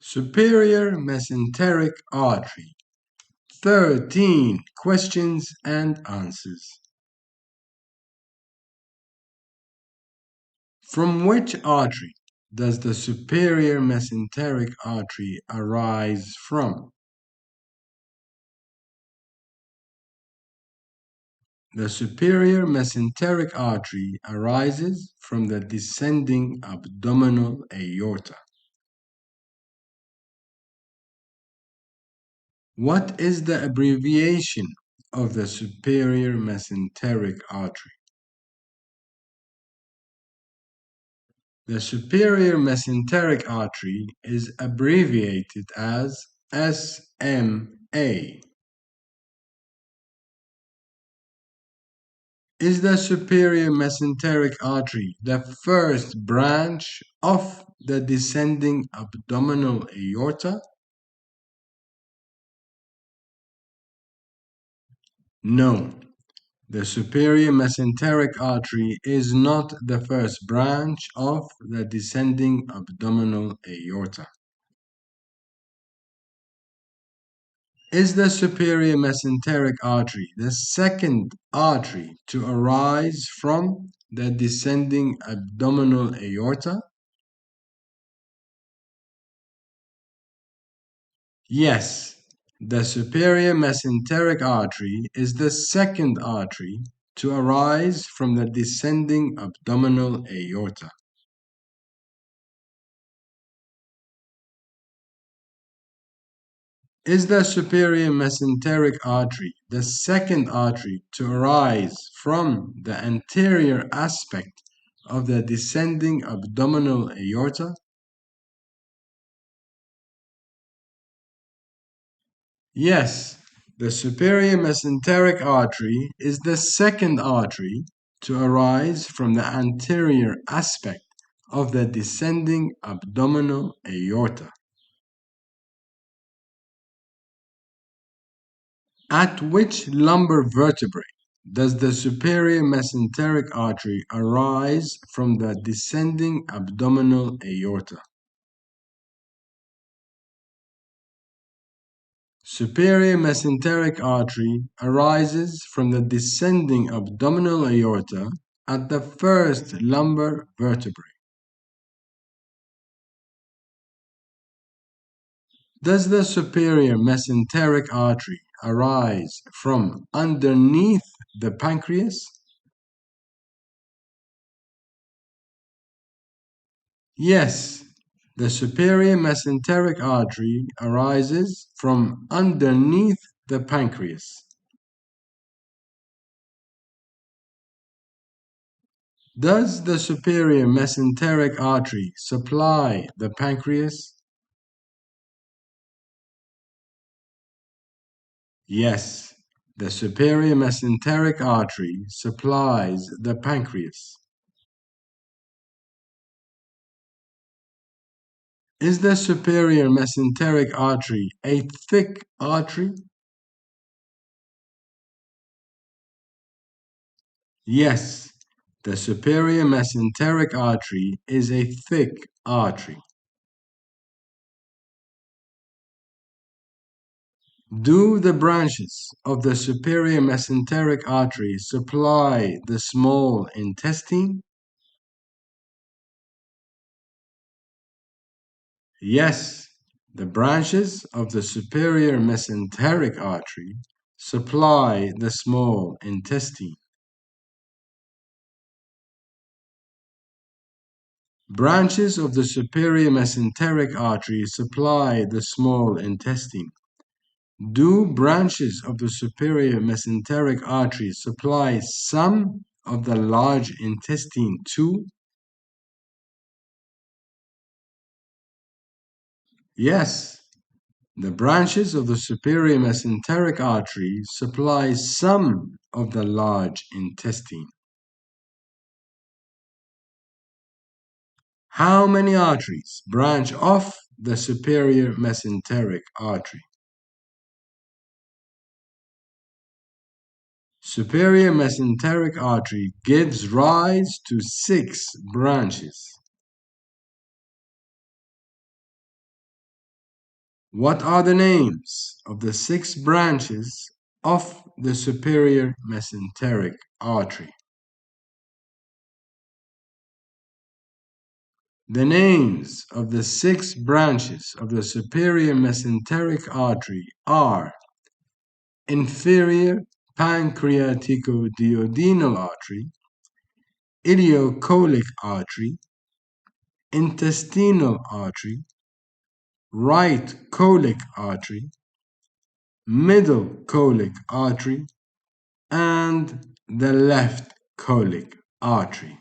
Superior mesenteric artery. 13 questions and answers. From which artery does the superior mesenteric artery arise from? The superior mesenteric artery arises from the descending abdominal aorta. What is the abbreviation of the superior mesenteric artery? The superior mesenteric artery is abbreviated as SMA. Is the superior mesenteric artery the first branch of the descending abdominal aorta? No. The superior mesenteric artery is not the first branch of the descending abdominal aorta. Is the superior mesenteric artery the second artery to arise from the descending abdominal aorta? Yes, the superior mesenteric artery is the second artery to arise from the descending abdominal aorta. Is the superior mesenteric artery the second artery to arise from the anterior aspect of the descending abdominal aorta? Yes, the superior mesenteric artery is the second artery to arise from the anterior aspect of the descending abdominal aorta. At which lumbar vertebrae does the superior mesenteric artery arise from the descending abdominal aorta? Superior mesenteric artery arises from the descending abdominal aorta at the first lumbar vertebrae. Does the superior mesenteric artery arise from underneath the pancreas? Yes, the superior mesenteric artery arises from underneath the pancreas. Does the superior mesenteric artery supply the pancreas? Yes, the superior mesenteric artery supplies the pancreas. Is the superior mesenteric artery a thick artery? Yes, the superior mesenteric artery is a thick artery. Do the branches of the superior mesenteric artery supply the small intestine? Yes, the branches of the superior mesenteric artery supply the small intestine. Branches of the superior mesenteric artery supply the small intestine. Do branches of the superior mesenteric artery supply some of the large intestine too? Yes, the branches of the superior mesenteric artery supply some of the large intestine. How many arteries branch off the superior mesenteric artery? Superior mesenteric artery gives rise to 6 branches. What are the names of the 6 branches of the superior mesenteric artery? The names of the 6 branches of the superior mesenteric artery are inferior pancreaticoduodenal artery, ileocholic artery, intestinal artery, right cholic artery, middle cholic artery, and the left cholic artery.